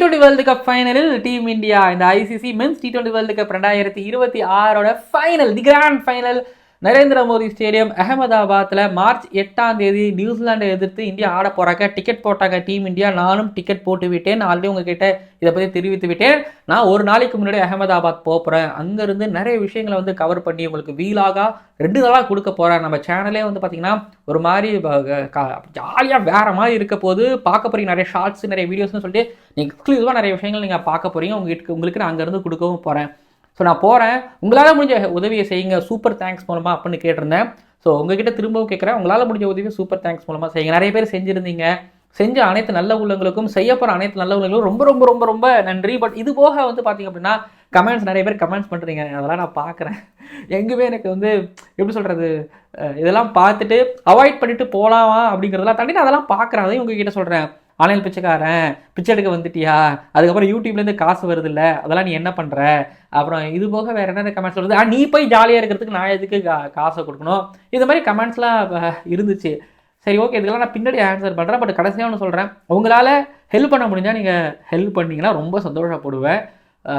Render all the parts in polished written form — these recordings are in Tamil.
T20 வேர்ல்டு கப் ஃபைனலில் டீம் இந்தியா இந்த ICC men's T20 world cup 2026 final the grand final Narendra Modi stadium அகமதாபாத்தில் மார்ச் 8ஆம் தேதி நியூசிலாண்டை எதிர்த்து இந்தியா ஆட போறாங்க. டிக்கெட் போட்டாங்க டீம் இந்தியா. நானும் டிக்கெட் போட்டு விட்டேன். ஆல்ரெடி உங்ககிட்ட இதை பற்றி தெரிவித்து விட்டேன். நான் ஒரு நாளைக்கு முன்னாடி அகமதாபாத் போகிறேன். அங்கேருந்து நிறைய விஷயங்களை வந்து கவர் பண்ணி உங்களுக்கு வீலாக 2 நாளாக கொடுக்க போகிறேன். நம்ம சேனலே வந்து பார்த்தீங்கன்னா ஒரு மாதிரி ஜாலியாக வேற மாதிரி இருக்க போது பார்க்க போறீங்க. நிறைய ஷார்ட்ஸ் நிறைய வீடியோஸ்னு சொல்லிட்டு எக்ஸ்க்ளூசிவாக நிறைய விஷயங்கள் நீங்கள் பார்க்க போறீங்க. உங்களுக்கு நான் அங்கேருந்து கொடுக்கவும் போகிறேன். ஸோ நான் போகிறேன். உங்களால் முடிஞ்ச உதவியை செய்யுங்க சூப்பர் தேங்க்ஸ் மூலமாக அப்படின்னு கேட்டிருந்தேன். ஸோ உங்ககிட்ட திரும்பவும் கேட்குறேன். உங்களால் முடிஞ்ச உதவியை சூப்பர் தேங்க்ஸ் மூலமாக செய்யுங்க. நிறைய பேர் செஞ்சுருந்தீங்க. செஞ்ச அனைத்து நல்ல உள்ளங்களுக்கும் செய்ய போகிற அனைத்து நல்ல உள்ளங்களுக்கும் ரொம்ப ரொம்ப ரொம்ப ரொம்ப நன்றி. பட் இது போக வந்து பார்த்தீங்க அப்படின்னா கமெண்ட்ஸ் நிறைய பேர் கமெண்ட்ஸ் பண்ணுறீங்க. அதெல்லாம் நான் பார்க்குறேன். எங்குமே எனக்கு வந்து எப்படி சொல்கிறது, இதெல்லாம் பார்த்துட்டு அவாய்ட் பண்ணிட்டு போகலாமா அப்படிங்கிறதெல்லாம் தாண்டி நான் அதெல்லாம் பார்க்குறேன். அதையும் உங்ககிட்ட சொல்கிறேன். ஆன்லைன் பிச்சைக்காரன் பிச்சை எடுக்க வந்துட்டியா, அதுக்கப்புறம் யூடியூப்லேருந்து காசு வருது இல்லை, அதெல்லாம் நீ என்ன பண்ணுற, அப்புறம் இது போக வேறு என்ன கமெண்ட்ஸ் வருது, நீ போய் ஜாலியாக இருக்கிறதுக்கு நான் எதுக்கு காசை கொடுக்கணும், இது மாதிரி கமெண்ட்ஸ்லாம் இருந்துச்சு. சரி ஓகே, இதுக்கெல்லாம் நான் பின்னாடி ஆன்சர் பண்ணுறேன். பட் கடைசியாக ஒன்று சொல்கிறேன், உங்களால் ஹெல்ப் பண்ண முடிஞ்சால் நீங்கள் ஹெல்ப் பண்ணிங்கன்னா ரொம்ப சந்தோஷப்படுவேன்.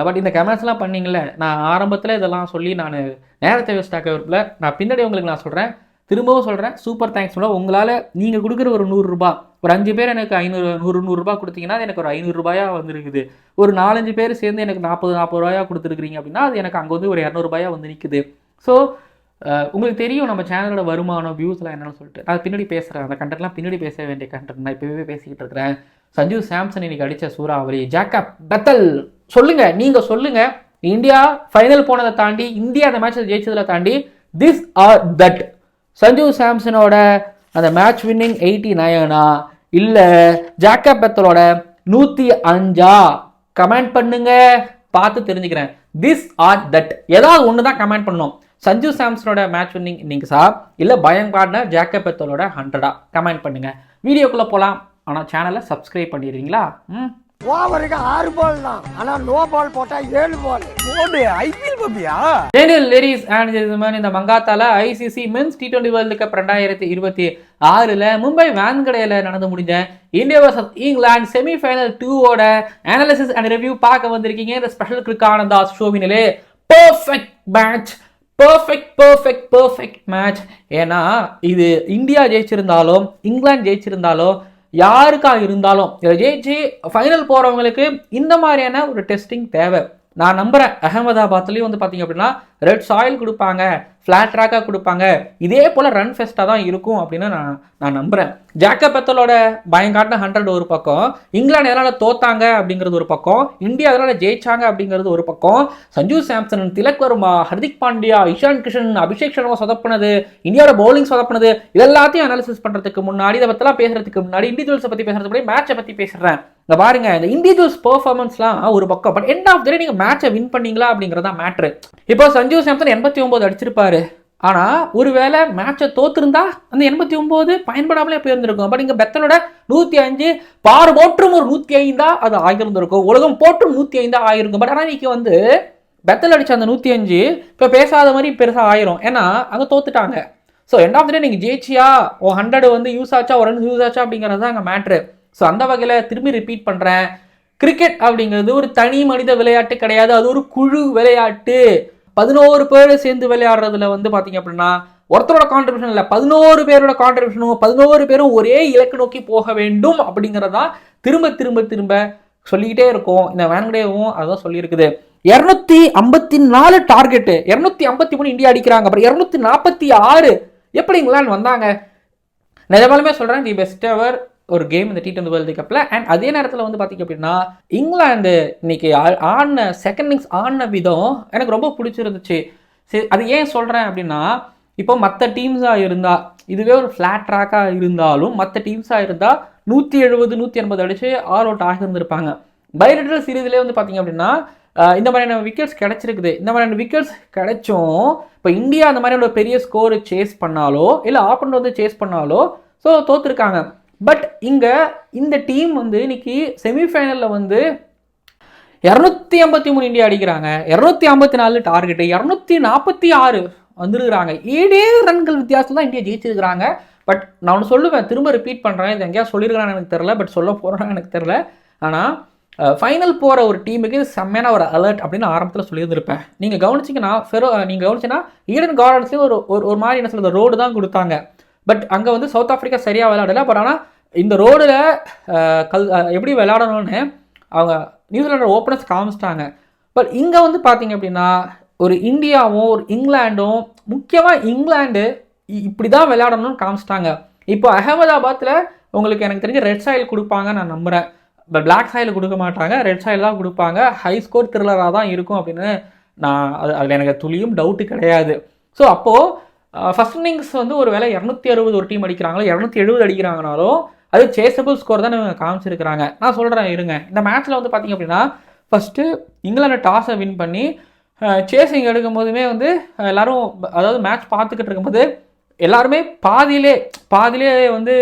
பட் இந்த கமெண்ட்ஸ்லாம் பண்ணிங்களே, நான் ஆரம்பத்தில் இதெல்லாம் சொல்லி நான் நேரத்தை வேஸ்ட் ஆக்க விரும்பல. நான் பின்னாடி உங்களுக்கு நான் சொல்கிறேன், திரும்பவும் சொல்கிறேன், சூப்பர் தேங்க்ஸ் மேடம். உங்களால் நீங்கள் கொடுக்குற ஒரு 100 ரூபா, ஒரு 5 பேர் எனக்கு 100 ரூபா கொடுத்தீங்கன்னா அது எனக்கு ஒரு 500 ரூபாயாக வந்துருக்குது. ஒரு 4-5 பேர் சேர்ந்து எனக்கு 40 ரூபாயாக கொடுத்துருக்குறீங்க அப்படின்னா அது எனக்கு அங்கே வந்து ஒரு 200 ரூபாயாக வந்து நிற்குது. ஸோ உங்களுக்கு தெரியும் நம்ம சேனலோட வருமானம் வியூஸ்லாம் என்னென்னு சொல்லிட்டு நான் பின்னாடி பேசுகிறேன். அந்த கண்டென்ட்லாம் பின்னாடி பேச வேண்டிய கண்டென்ட் நான் இப்போவே பேசிக்கிட்டு இருக்கிறேன். சஞ்சு சாம்சன் இன்னைக்கு அடித்த சூறாவளி, ஜாக்கப் பெத்தல், சொல்லுங்கள், நீங்கள் சொல்லுங்கள். இந்தியா ஃபைனல் போனதை தாண்டி, இந்தியா அந்த மேட்சை ஜெயிச்சதில் தாண்டி, திஸ் ஆர் தட் சஞ்சு சாம்சனோட அந்த மேட்ச் வின்னிங் 89 இல்லை ஜாக்கப் பெத்தலோட 105 கமெண்ட் பண்ணுங்க, பார்த்து தெரிஞ்சுக்கிறேன். திஸ் ஆர் தட் ஏதாவது ஒன்று தான் கமெண்ட் பண்ணணும். சஞ்சு சாம்சனோட மேட்ச் வின்னிங் இன்னிங்ஸா இல்லை பயங்காடின ஜாக்கப் பெத்தலோட 100 கமெண்ட் பண்ணுங்க. வீடியோக்குள்ளே போகலாம். ஆனால் சேனலை சப்ஸ்கிரைப் பண்ணிடுறீங்களா? ஓவருக்கு 6 பால் தான், ஆனா நோ பால் போட்டா 7 பால் ஓடு. ஐபிஎல் பப்பியா லேடிஸ் அண்ட் ஜென்டில்மேன், இந்த மங்காத்தால ICC men's T20 world cup 2026 Mumbai வான்கடையில் நடந்து முடிஞ்ச இந்தியா வர்சஸ் இங்கிலாந்து செமிஃபைனல் 2ஓட அனாலிசிஸ் அண்ட் ரிவ்யூ பார்க்க வந்திருக்கீங்க. இந்த ஸ்பெஷல் கிரிக்கானந்தாஸ் ஷோவினிலே பர்ஃபெக்ட் மேட்ச், பர்ஃபெக்ட் மேட்ச். ஏன்னா இது இந்தியா ஜெயிச்சிருந்தாலும் இங்கிலாந்து ஜெயிச்சிருந்தாலும் யாருக்கா இருந்தாலும் இதில் ஜெயிச்சு ஃபைனல் போகிறவங்களுக்கு இந்த மாதிரியான ஒரு டெஸ்டிங் தேவை. நான் நம்புகிறேன் அகமதாபாத்லேயும் வந்து பார்த்தீங்க அப்படின்னா ரெட் சாயில் கொடுப்பாங்க, ஃப்ளாட் ட்ராக்காக கொடுப்பாங்க, இதே போல் ரன் ஃபெஸ்ட்டாக தான் இருக்கும் அப்படின்னு நான் நம்புகிறேன். ஜாக்கப் பெத்தலோட பயங்காட்டின 100 ஒரு பக்கம், இங்கிலாந்து எதனால் தோத்தாங்க அப்படிங்கிறது ஒரு பக்கம், இந்தியா எதனால் ஜெயிச்சாங்க அப்படிங்கிறது ஒரு பக்கம், சஞ்சு சாம்சன், திலக் வர்மா, ஹர்திக் பாண்டியா, இஷான் கிஷன், அபிஷேக் சர்மா சொதப்பினது, இந்தியாவோட பவுலிங் சொதப்பினது, இதெல்லாத்தையும் அனாலிசிஸ் பண்ணுறதுக்கு முன்னாடி, இதை பற்றிலாம் பேசுறதுக்கு முன்னாடி, இண்டிவிஜுவல்ஸை பற்றி பேசுறதுக்கு முன்னாடி மேட்சை பற்றி பேசுகிறேன். இந்த பாருங்க, இந்த இண்டிவிஜுவல்ஸ் பெர்ஃபார்மன்ஸ்லாம் ஒரு பக்கம், பட் எண்ட் ஆஃப் த டே நீங்கள் மேட்சை வின் பண்ணீங்களா அப்படிங்கிறதா மேட்ரு. இப்போ சஞ்சு சாம்சன் 89 அடிச்சிருப்பாரு. ஆனால் ஒருவேளை மேட்சை தோத்துருந்தா அந்த 89 பயன்படாமலே போயிருந்திருக்கும். பட் இங்கே பெத்தலோட 105 பாரு போற்றும் ஒரு 105 அது ஆகியிருந்திருக்கும், உலகம் போற்றும் 105 ஆகிருக்கும். பட் ஆனால் இன்னைக்கு வந்து பெத்தல் அடிச்ச அந்த 105 இப்போ பேசாத மாதிரி பெருசாக ஆயிரும். ஏன்னா அங்கே தோத்துட்டாங்க. ஸோ எண்ட் ஆஃப் த டே நீங்கள் ஜெயிச்சியா, 100 வந்து யூஸ் ஆச்சா, ஒரு ரன் யூஸ் ஆச்சா அப்படிங்கிறது தான் அங்கே மேட்ரு. ஸோ அந்த வகையில் திரும்பி ரிப்பீட் பண்ணுறேன், கிரிக்கெட் அப்படிங்கிறது ஒரு தனி மனித விளையாட்டு கிடையாது, அது ஒரு குழு விளையாட்டு. 11 பேர் சேர்ந்து விளையாடுறதுல வந்து பார்த்தீங்க அப்படின்னா ஒருத்தரோட கான்ட்ரிபியூஷன் இல்லை, 11 பேரோட கான்ட்ரிபியூஷனும், 11 பேரும் ஒரே இலக்கு நோக்கி போக வேண்டும் அப்படிங்கிறதான் திரும்ப திரும்ப திரும்ப சொல்லிக்கிட்டே இருக்கும். இந்த வேன்கடேவும் அதான் சொல்லியிருக்குது. 254 டார்கெட்டு, 253 இந்தியா அடிக்கிறாங்க, அப்புறம் 246 எப்படி இங்கிலாந்து வந்தாங்க. நிஜமாலுமே சொல்கிறேன், தி பெஸ்ட் எவர் ஒரு கேம் இந்த T20 வேர்ல்டு கப்பில். அண்ட் அதே நேரத்தில் வந்து பார்த்திங்க அப்படின்னா இங்கிலாந்து இன்னைக்கு ஆடின செகண்ட் இன்னிங்ஸ் ஆடின விதம் எனக்கு ரொம்ப பிடிச்சிருந்துச்சு. சரி, அது ஏன் சொல்கிறேன் அப்படின்னா, இப்போ மற்ற டீம்ஸாக இருந்தால், இதுவே ஒரு ஃப்ளாட் ட்ராக்காக இருந்தாலும் மற்ற டீம்ஸாக இருந்தால் 170 180 அடித்து ஆல் அவுட் ஆகியிருந்திருப்பாங்க. பைலேட்டரல் சீரீஸ்லேயே வந்து பார்த்திங்க அப்படின்னா இந்த மாதிரியான விக்கெட்ஸ் கிடைச்சிருக்குது. இந்த மாதிரியான விக்கெட்ஸ் கிடைச்சும் இப்போ இந்தியா அந்த மாதிரியான ஒரு பெரிய ஸ்கோரு சேஸ் பண்ணாலோ இல்லை ஆப்பனண்ட் வந்து சேஸ் பண்ணாலோ ஸோ தோற்றுருக்காங்க. பட் இங்கே இந்த டீம் வந்து இன்னைக்கு செமிஃபைனலில் வந்து 253 இந்தியா அடிக்கிறாங்க, 254 டார்கெட்டு, 246 வந்துருக்குறாங்க. 7 ரன்கள் வித்தியாசத்தில் தான் இந்தியா ஜெயிச்சிருக்கிறாங்க. பட் நான் ஒன்று சொல்லுவேன், திரும்ப ரிப்பீட் பண்ணுறேன், இது எங்கேயா சொல்லியிருக்கிறான்னு எனக்கு தெரில, பட் சொல்ல போகிறேன்னு எனக்கு தெரில. ஆனால் ஃபைனல் போகிற ஒரு டீமுக்கு செம்மையான ஒரு அலர்ட் அப்படின்னு ஆரம்பத்தில் சொல்லியிருந்திருப்பேன். நீங்கள் கவனிச்சிங்கன்னா நீங்கள் கவனிச்சிங்கன்னா ஈடன் கார்டன்ஸ்லேயும் ஒரு மாதிரி என்ன சொல்கிறது ரோடு தான் கொடுத்தாங்க. பட் அங்கே வந்து சவுத் ஆஃப்ரிக்கா சரியாக விளையாடலை. பட் ஆனால் இந்த ரோடில் எப்படி விளையாடணும்னு அவங்க நியூசிலாண்டோட ஓப்பனர்ஸ் காமிச்சிட்டாங்க. பட் இங்கே வந்து பார்த்தீங்க அப்படின்னா ஒரு இந்தியாவும் ஒரு இங்கிலாண்டும், முக்கியமாக இங்கிலாந்து இப்படி தான் விளையாடணும்னு காமிச்சிட்டாங்க. இப்போ அகமதாபாத்தில் உங்களுக்கு எனக்கு தெரிஞ்ச ரெட் சாயில் கொடுப்பாங்க நான் நம்புகிறேன். பிளாக் சாயில் கொடுக்க மாட்டாங்க, ரெட் சாயில் தான் கொடுப்பாங்க. ஹை ஸ்கோர் த்ரில்லராக தான் இருக்கும் அப்படின்னு நான் அதில் எனக்கு துளியும் டவுட்டு கிடையாது. ஸோ அப்போது ஃபஸ்ட் இன்னிங்ஸ் வந்து ஒரு வேளை 260 ஒரு டீம் அடிக்கிறாங்களோ 270 அடிக்கிறாங்கனாலும் அது சேஸபிள் ஸ்கோர் தான் இவங்க காமிச்சிருக்கிறாங்க. நான் சொல்கிறேன் இருங்க, இந்த மேட்ச்சில் வந்து பார்த்திங்க அப்படின்னா ஃபஸ்ட்டு இங்கிலாந்து டாஸை வின் பண்ணி சேசிங் எடுக்கும் போதுமே வந்து எல்லோரும் அதாவது மேட்ச் பார்த்துக்கிட்டு இருக்கும்போது எல்லாருமே பாதியிலே வந்து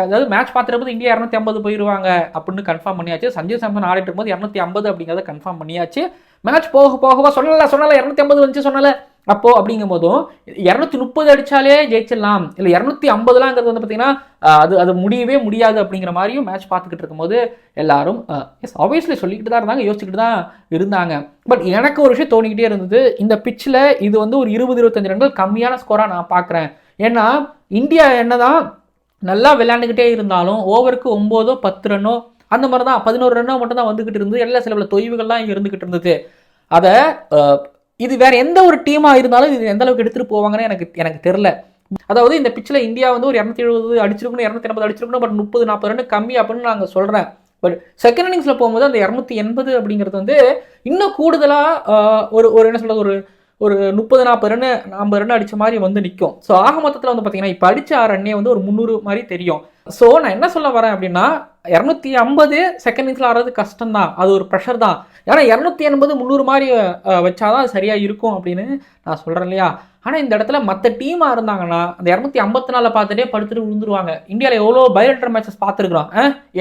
அதாவது மேட்ச் பார்த்துருக்கும்போது இந்தியா 250 போயிடுவாங்க அப்படின்னு கன்ஃபார்ம் பண்ணியாச்சு. சஞ்சு சாம்சன் ஆடிட்டு இருக்கும்போது 250 அப்படிங்கிறத கன்ஃபார்ம் பண்ணியாச்சு. மேட்ச் போகவா சொன்னல 250 வந்துச்சு சொன்னல அப்போ அப்படிங்கும் போதும் 230 அடிச்சாலே ஜெயிச்சிடலாம், இல்லை 250லாங்கிறது வந்து பார்த்தீங்கன்னா அது முடியவே முடியாது அப்படிங்கிற மாதிரியும் மேட்ச் பார்த்துக்கிட்டு இருக்கும்போது எல்லாரும் ஆப்வியஸ்லி சொல்லிக்கிட்டு தான் இருந்தாங்க, யோசிச்சுக்கிட்டு தான் இருந்தாங்க. பட் எனக்கு ஒரு விஷயம் தோணிக்கிட்டே இருந்தது, இந்த பிச்சில் இது வந்து ஒரு 20-25 ரன்கள் கம்மியான ஸ்கோராக நான் பார்க்குறேன். ஏன்னா இந்தியா என்னதான் நல்லா விளையாண்டுக்கிட்டே இருந்தாலும் ஓவருக்கு 9-10 ரன்னோ அந்த மாதிரி தான் 11 ரன்னோ மட்டும் தான் வந்துக்கிட்டு இருந்தது. எல்லா சில தொய்வுகள்லாம் இருந்துக்கிட்டு இருந்தது. அதை இது வேற எந்த ஒரு டீமாக இருந்தாலும் இது எந்த அளவுக்கு எடுத்துகிட்டு போவாங்கன்னு எனக்கு தெரில. அதாவது இந்த பிச்சில் இந்தியா வந்து ஒரு 270 அடிச்சிருக்கணும், 280 அடிச்சிருக்கணும், பட் 30-40 ரன் கம்மி அப்படின்னு நாங்கள் சொல்கிறேன். பட் செகண்ட் இன்னிங்ஸில் போகும்போது அந்த 280 அப்படிங்கிறது வந்து இன்னும் கூடுதலாக ஒரு என்ன சொல்கிறது ஒரு 30-40 ரன் 50 ரன் அடித்த மாதிரி வந்து நிற்கும். ஸோ ஆக மொத்தத்தில் வந்து பார்த்தீங்கன்னா இப்போ அடித்த 6 ரன்னே வந்து ஒரு 300 மாதிரி தெரியும். ஸோ நான் என்ன சொல்ல வரேன் அப்படின்னா 250 செகண்ட் இன்னிங்ஸில் ஆடுறது கஷ்டம் தான், அது ஒரு ப்ரெஷர் தான். ஏன்னா 280 300 மாதிரி வச்சாதான் அது சரியாக இருக்கும் அப்படின்னு நான் சொல்கிறேன் இல்லையா. ஆனால் இந்த இடத்துல மற்ற டீமாக இருந்தாங்கன்னா அந்த 254 பார்த்துட்டே படுத்துட்டு விழுந்துருவாங்க. இந்தியாவில் எவ்வளோ பைலேட்டர் மேட்சஸ் பார்த்துருக்குறோம்.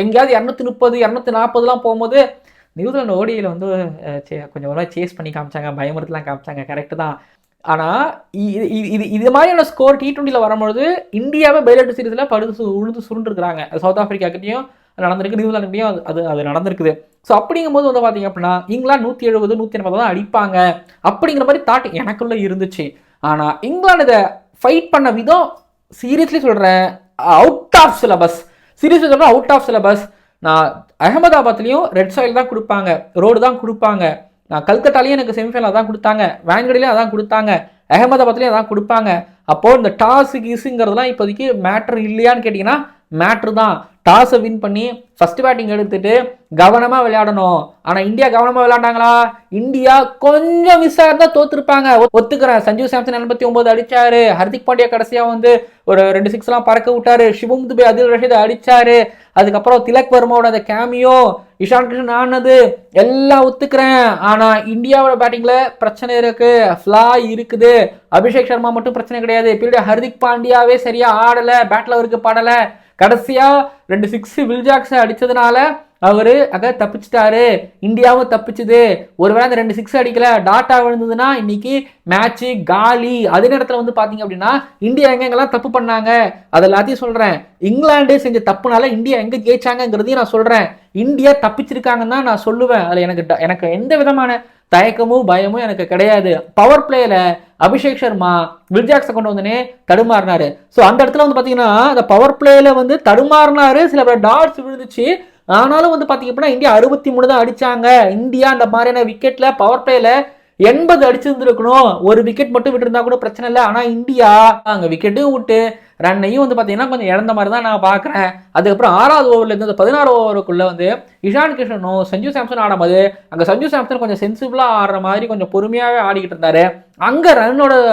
எங்கேயாவது 230 240 போகும்போது நியூசிலாந்து ஓடியில் வந்து கொஞ்சம் ஒரு சேஸ் பண்ணி காமிச்சாங்க, பயமுறுத்தலாம் காமிச்சாங்க, கரெக்டு தான். ஆனால் இது மாதிரியான ஸ்கோர் T20 வரும்பொழுது இந்தியாவே பைலேட்டர் சீரீஸில் உழுந்து சுருண்டுருக்குறாங்க. சவுத் ஆஃப்ரிக்காக்கிட்டையும் நடந்திருக்கு, நியூசிலாண்டுக்கிட்டையும் அது நடந்திருக்குது. ஸோ அப்படிங்கும்போது வந்து பார்த்தீங்க அப்படின்னா இங்கிலாந்து 170 180 தான் அடிப்பாங்க அப்படிங்கிற மாதிரி தாட் எனக்குள்ளே இருந்துச்சு. ஆனால் இங்கிலாந்து இதை ஃபைட் பண்ண விதம் சீரியஸ்லி சொல்கிறேன் அவுட் ஆஃப் சிலபஸ். நான் அகமதாபாத்லேயும் ரெட் சாயில் தான் கொடுப்பாங்க, ரோடு தான் கொடுப்பாங்க. நான் கல்கட்டாலேயும் எனக்கு செமிஃபைனல் தான் கொடுத்தாங்க, வேங்கடிலையும் அதான் கொடுத்தாங்க, அகமதாபாத்லேயும் அதான் கொடுப்பாங்க. அப்போது இந்த டாஸு கீஸுங்கிறதுலாம் இப்போதைக்கு மேட்ரு இல்லையான்னு கேட்டிங்கன்னா மேட்ரு தான். டாஸை வின் பண்ணி ஃபர்ஸ்ட் பேட்டிங் எடுத்துட்டு கவனமாக விளையாடணும். ஆனால் இந்தியா கவனமாக விளையாண்டாங்களா? இந்தியா கொஞ்சம் மிஸ் ஆகிருந்தா தோத்துருப்பாங்க, ஒத்துக்கிறேன். சஞ்சு சாம்சன் 89 அடிச்சாரு, ஹர்திக் பாண்டியா கடைசியாக வந்து ஒரு 2 6 பறக்க விட்டாரு, சிவம் துபே அதில் ரஷீத் அடிச்சாரு, அதுக்கப்புறம் திலக் வர்மாவோட அந்த கேமியோ, இஷான் கிஷன் ஆனது எல்லாம் ஒத்துக்கிறேன். ஆனால் இந்தியாவோட பேட்டிங்கில் பிரச்சனை இருக்கு, ஃப்ளா இருக்குது. அபிஷேக் சர்மா மட்டும் பிரச்சனை கிடையாது, இப்போ ஹர்திக் பாண்டியாவே சரியா ஆடலை, பேட்டில் அவருக்கு படலை. கடைசியாக 2 6 வில்ஜாக்ஸை அடித்ததுனால அவர் அங்கே தப்பிச்சிட்டாரு, இந்தியாவும் தப்பிச்சுது. ஒருவேளை அந்த 2 6 அடிக்கல டாட்டா விழுந்ததுன்னா இன்னைக்கு மேட்ச்சு காலி. அதே நேரத்தில் வந்து பார்த்தீங்க அப்படின்னா இந்தியா எங்கெங்கெல்லாம் தப்பு பண்ணாங்க அது எல்லாத்தையும் சொல்கிறேன். இங்கிலாந்து செஞ்ச தப்புனால இந்தியா எங்கே ஜெயிச்சாங்கிறதையும் நான் சொல்கிறேன். இந்தியா தப்பிச்சிருக்காங்கன்னு தான் நான் சொல்லுவேன். அதில் எனக்கு எந்த விதமான தயக்கமும் பயமும் எனக்கு கிடையாது. பவர் பிளேயில் அபிஷேக் சர்மா வில்ஜாக்ஸை கொண்டு வந்தனே தடுமாறினாரு. ஸோ அந்த இடத்துல வந்து பார்த்தீங்கன்னா அந்த பவர் பிளேயில் வந்து தடுமாறினாரு, சில பேர் டாட்ஸ் விழுந்துச்சு. ஆனாலும் வந்து பார்த்தீங்க அப்படின்னா இந்தியா 63 தான் அடிச்சாங்க. இந்தியா அந்த மாதிரியான விக்கெட்ல பவர் பிளேல 80 அடிச்சிருந்துருக்கணும். ஒரு விக்கெட் மட்டும் விட்டு இருந்தா கூட பிரச்சனை இல்லை. ஆனால் இந்தியா அங்கே விக்கெட்டும் விட்டு ரன்னையும் வந்து பார்த்தீங்கன்னா கொஞ்சம் இழந்த மாதிரி தான் நான் பார்க்குறேன். அதுக்கப்புறம் 6வது ஓவர்லேருந்து அந்த 16 ஓவருக்குள்ளே வந்து இஷான் கிஷனும் சஞ்சு சாம்சன் ஆடும்போது அங்கே சஞ்சு சாம்சன் கொஞ்சம் சென்சிபிளாக ஆடுற மாதிரி கொஞ்சம் பொறுமையாகவே ஆடிக்கிட்டு இருந்தாரு. அங்கே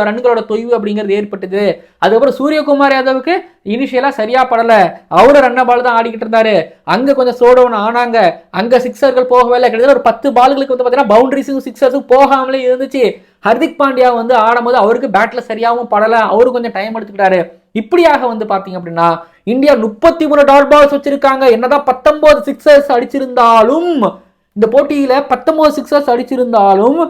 ரன்களோட தொய்வு அப்படிங்கிறது ஏற்பட்டது. அதுக்கப்புறம் சூரியகுமார் யாதவுக்கு இனிஷியலாக சரியாக படலை, அவரும் ரன்ன பால் தான் ஆடிக்கிட்டு இருந்தாரு. அங்கே கொஞ்சம் ஸ்லோடவுன் ஆனாங்க, அங்கே சிக்ஸர்கள் போகவே இல்லை. கிட்டத்தட்ட ஒரு 10 பால்களுக்கு வந்து பார்த்தீங்கன்னா பவுண்டரிஸும் சிக்ஸர்ஸும் போகாமலே இருந்துச்சு. ஹர்திக் பாண்டியா வந்து ஆடும்போது அவருக்கு பேட்டில் சரியாகவும் படலை, அவரு கொஞ்சம் டைம் எடுத்துக்கிட்டாரு. இப்படியாக வந்து பார்த்தீங்க அப்படின்னா இந்தியா 33 டாட் பால்ஸ் வச்சிருக்காங்க. என்னதான் 19 சிக்ஸர்ஸ் அடிச்சிருந்தாலும் இந்த போட்டியில் 19 சிக்ஸர்ஸ் அடிச்சிருந்தாலும்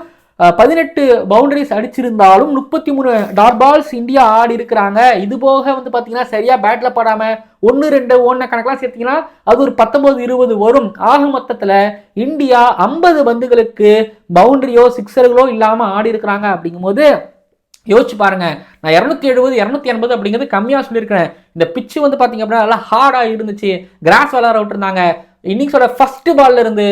18 பவுண்டரிஸ் அடிச்சிருந்தாலும் 33 டாட் பால்ஸ் இந்தியா ஆடி இருக்கிறாங்க. இது போக வந்து பார்த்தீங்கன்னா சரியா பேட்ல படாம 1-2 ஓடின கணக்கெல்லாம் சேர்த்தீங்கன்னா அது ஒரு 19-20 வரும். ஆக மொத்தத்தில் இந்தியா 50 பந்துகளுக்கு பவுண்டரியோ சிக்ஸர்களோ இல்லாமல் ஆடி இருக்கிறாங்க. அப்படிங்கும்போது யோசிச்சு பாருங்க, நான் 270 280 அப்படிங்கிறது கம்மியாக சொல்லியிருக்கிறேன். இந்த பிச்சு வந்து பார்த்தீங்க அப்படின்னா நல்லா ஹார்டாக இருந்துச்சு. கிராஸ் விளாட விட்டுருந்தாங்க. இன்னிங்ஸோட ஃபர்ஸ்ட் பால்ல இருந்து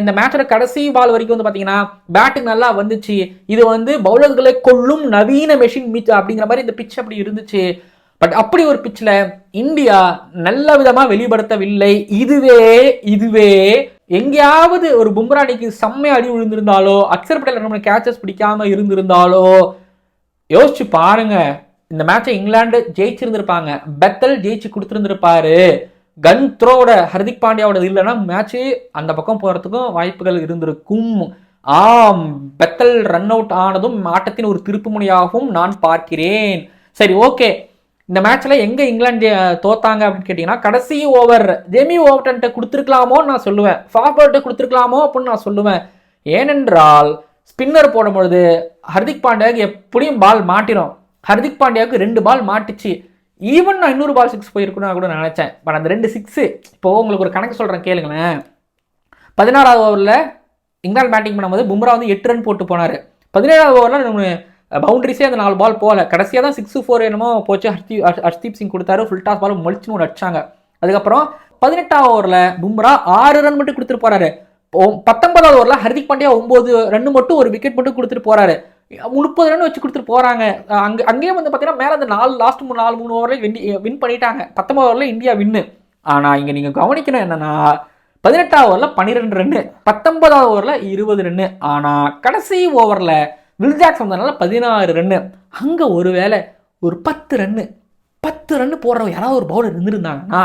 இந்த மேட்சோட கடைசி பால் வரைக்கும் வந்து பார்த்தீங்கன்னா பேட்டிங் நல்லா வந்துச்சு. இது வந்து பவுலர்களை கொள்ளும் நவீன மெஷின் மீட் அப்படிங்கிற மாதிரி இந்த பிச் அப்படி இருந்துச்சு. பட் அப்படி ஒரு பிச்சில் இந்தியா நல்ல விதமாக வெளிப்படுத்தவில்லை. இதுவே எங்கேயாவது ஒரு பும்ரானிக்கு செம்மையா அடி விழுந்திருந்தாலோ, அக்சர் பட்டேல் நம்ம கேச்சஸ் பிடிக்காம இருந்திருந்தாலோ, யோசிச்சு பாருங்க, இந்த மேட்சை இங்கிலாந்து ஜெயிச்சிருந்திருப்பாங்க. பெத்தல் ஜெயிச்சு கொடுத்துருந்துருப்பாரு. கன் த்ரோட ஹர்திக் பாண்டியாவோட இல்லைன்னா மேட்ச்சு அந்த பக்கம் போறதுக்கும் வாய்ப்புகள் இருந்திருக்கும். ஆம், பெத்தல் ரன் அவுட் ஆனதும் ஆட்டத்தின் ஒரு திருப்பு முனையாகவும் நான் பார்க்கிறேன். சரி, ஓகே, இந்த மேட்ச்ல எங்க இங்கிலாந்து தோத்தாங்க அப்படின்னு கேட்டீங்கன்னா, கடைசி ஓவர் ஜெமி ஓவர்டன்ட்ட கொடுத்துருக்கலாமோன்னு நான் சொல்லுவேன், ஃபார்வர்ட்ட கொடுத்துருக்கலாமோ அப்படின்னு நான் சொல்லுவேன். ஏனென்றால் ஸ்பின்னர் போடும்பொழுது ஹர்திக் பாண்டியாவுக்கு எப்படியும் பால் மாட்டிடும். ஹர்திக் பாண்டியாவுக்கு 2 பால் மாட்டிச்சு. ஈவன் நான் இன்னொரு பால் 6 போயிருக்குன்னு கூட நினைச்சேன். பட் அந்த 2 6 இப்போ உங்களுக்கு ஒரு கணக்கு சொல்றேன் கேளுங்களேன். 16வது ஓவரில் இங்கிலாந்து பேட்டிங் பண்ணும்போது பும்ரா வந்து 8 ரன் போட்டு போனார். 17வது ஓவரில் நம்ம பவுண்டரிஸே அந்த 4 பால் போகல. கடைசியாக தான் 6-4 என்னமோ போச்சு. ஹர்ஷ்தீப் சிங் கொடுத்தாரு. ஃபுல் டாஸ் பால் மொழிச்சுன்னு ஒன்று அடிச்சாங்க. அதுக்கப்புறம் 18வது ஓவரில் பும்ரா 6 ரன் மட்டும் கொடுத்துட்டு போறாரு. 19வது ஓவரில் ஹர்திக் பாண்டியா 9 ரன் மட்டும் ஒரு விக்கெட் மட்டும் கொடுத்துட்டு போறாரு. 30 ரன் வச்சு கொடுத்துட்டு போறாங்க. அங்கேயும் வந்து பார்த்தீங்கன்னா மேலே அந்த லாஸ்ட் 3 ஓவரில் வின் பண்ணிட்டாங்க. 19 ஓவரில் இந்தியா வின்னு. ஆனால் இங்கே நீங்கள் கவனிக்கணும் என்னன்னா, 18வது ஓவரில் 12 ரன்னு, 19வது ஓவரில் 20 ரன்னு. ஆனால் கடைசி ஓவரில் வில் ஜாக்ஸ் வந்ததுனால 16 ரன்னு. அங்கே ஒருவேளை ஒரு 10 ரன்னு போடுறவங்க யாராவது ஒரு பவுலர் இருந்திருந்தாங்கன்னா